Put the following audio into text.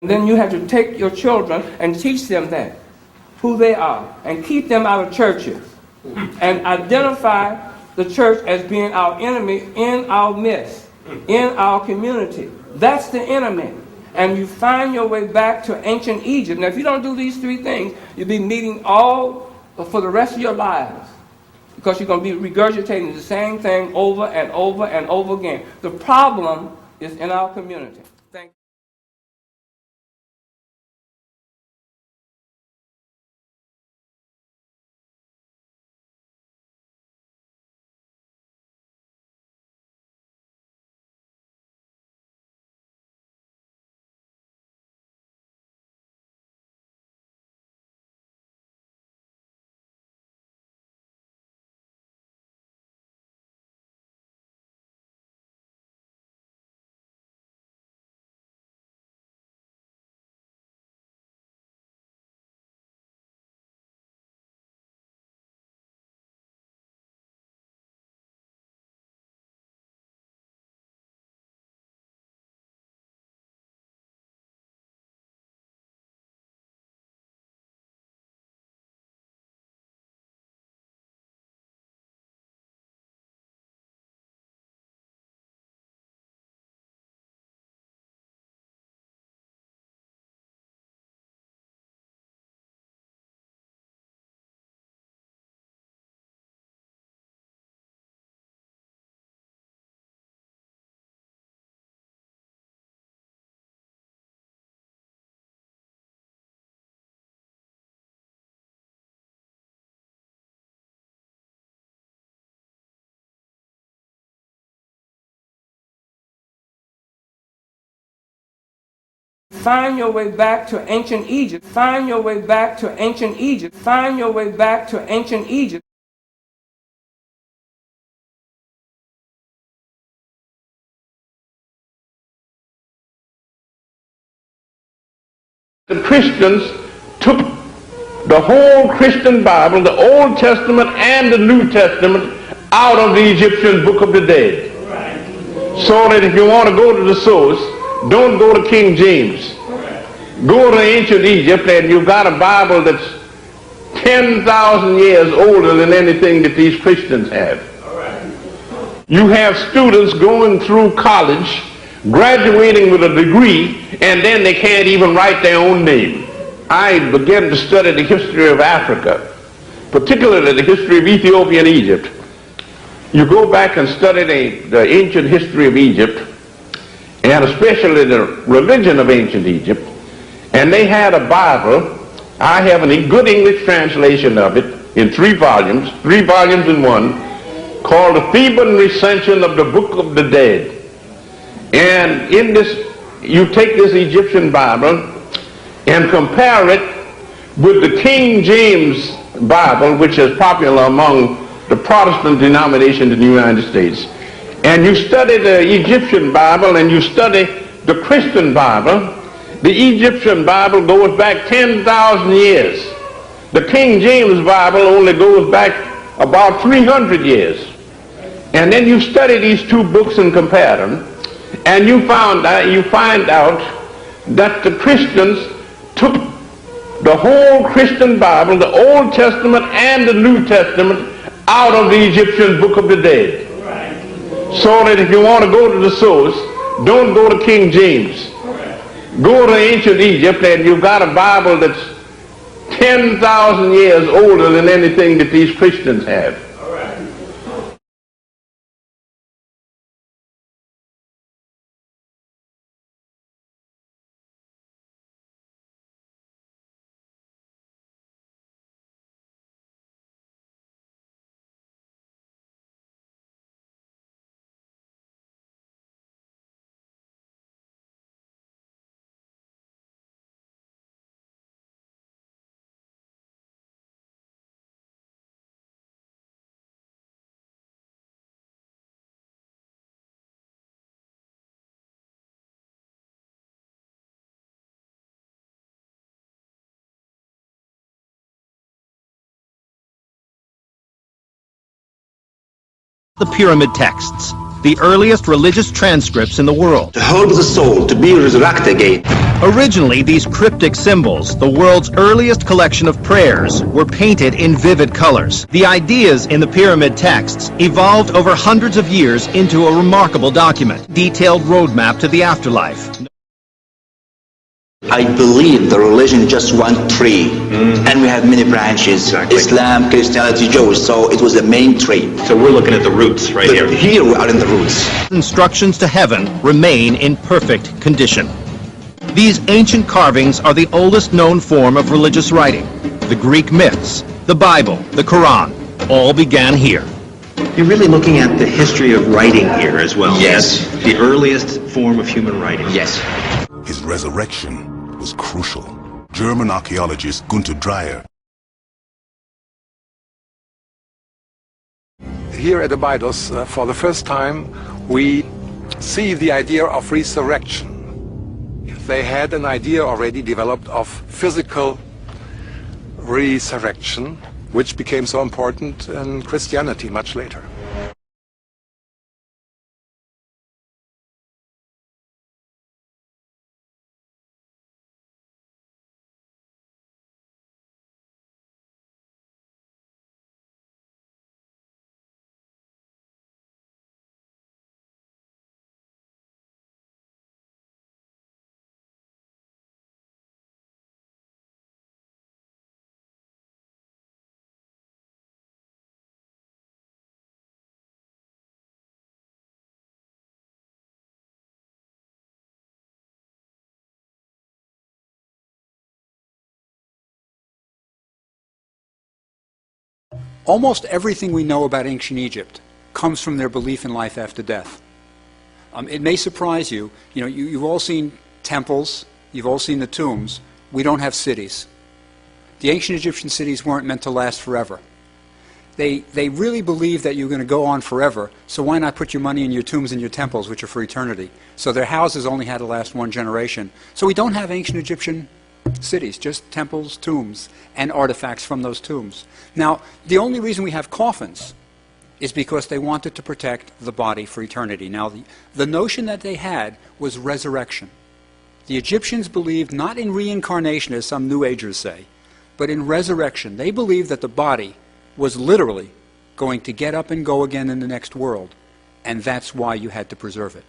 Then you have to take your children and teach them that, who they are, and keep them out of churches, and identify the church as being our enemy in our midst, in our community. That's the enemy. And you find your way back to ancient Egypt. Now, if you don't do these three things, you'll be meeting all for the rest of your lives, because you're going to be regurgitating the same thing over and over and over again. The problem is in our community. Thank you. Find your way back to ancient Egypt. Find your way back to ancient Egypt. Find your way back to ancient Egypt. The Christians took the whole Christian Bible, the Old Testament and the New Testament, out of the Egyptian Book of the Dead. So that if you want to go to the source, don't go to King James. Go to ancient Egypt, and you've got a Bible that's 10,000 years older than anything that these Christians have. You have students going through college, graduating with a degree, and then they can't even write their own name. I began to study the history of Africa, particularly the history of Ethiopia and Egypt. You go back and study the ancient history of Egypt, and especially the religion of ancient Egypt, and they had a Bible. I have a good English translation of it in 3 volumes in one, called the Theban Recension of the Book of the Dead. And in this, you take this Egyptian Bible and compare it with the King James Bible, which is popular among the Protestant denominations in the United States. And you study the Egyptian Bible and you study the Christian Bible. The Egyptian Bible goes back 10,000 years. The King James Bible only goes back about 300 years. And then you study these two books and compare them, and you find out that the Christians took the whole Christian Bible, the Old Testament and the New Testament, out of the Egyptian Book of the Dead. So that if you want to go to the source, don't go to King James. Go to ancient Egypt, and you've got a Bible that's 10,000 years older than anything that these Christians have. The pyramid texts. the earliest religious transcripts in the world. The hope of the soul to be resurrected again. Originally, these cryptic symbols, the world's earliest collection of prayers, were painted in vivid colors. The ideas in the pyramid texts evolved over hundreds of years into a remarkable document, detailed roadmap to the afterlife. I believe the religion is just one tree, and we have many branches, Exactly. Islam, Christianity, Jewish, so it was the main tree. So we're looking at the roots right But here we are in the roots. Instructions to heaven remain in perfect condition. These ancient carvings are the oldest known form of religious writing. The Greek myths, the Bible, the Quran, all began here. You're really looking at the history of writing here as well. Yes. That's the earliest form of human writing. Yes. His resurrection was crucial. German archaeologist Gunther Dreyer. Here at Abydos, for the first time, we see the idea of resurrection. They had an idea already developed of physical resurrection, which became so important in Christianity much later. Almost everything we know about ancient Egypt comes from their belief in life after death. It may surprise you. You've all seen temples, you've all seen the tombs. We don't have cities. The ancient Egyptian cities weren't meant to last forever. They really believed that you're going to go on forever, so why not put your money in your tombs and your temples, which are for eternity? So their houses only had to last one generation. So we don't have ancient Egyptian cities, just temples, tombs, and artifacts from those tombs. Now, the only reason we have coffins is because they wanted to protect the body for eternity. Now, the notion that they had was resurrection. The Egyptians believed not in reincarnation, as some New Agers say, but in resurrection. They believed that the body was literally going to get up and go again in the next world, and that's why you had to preserve it.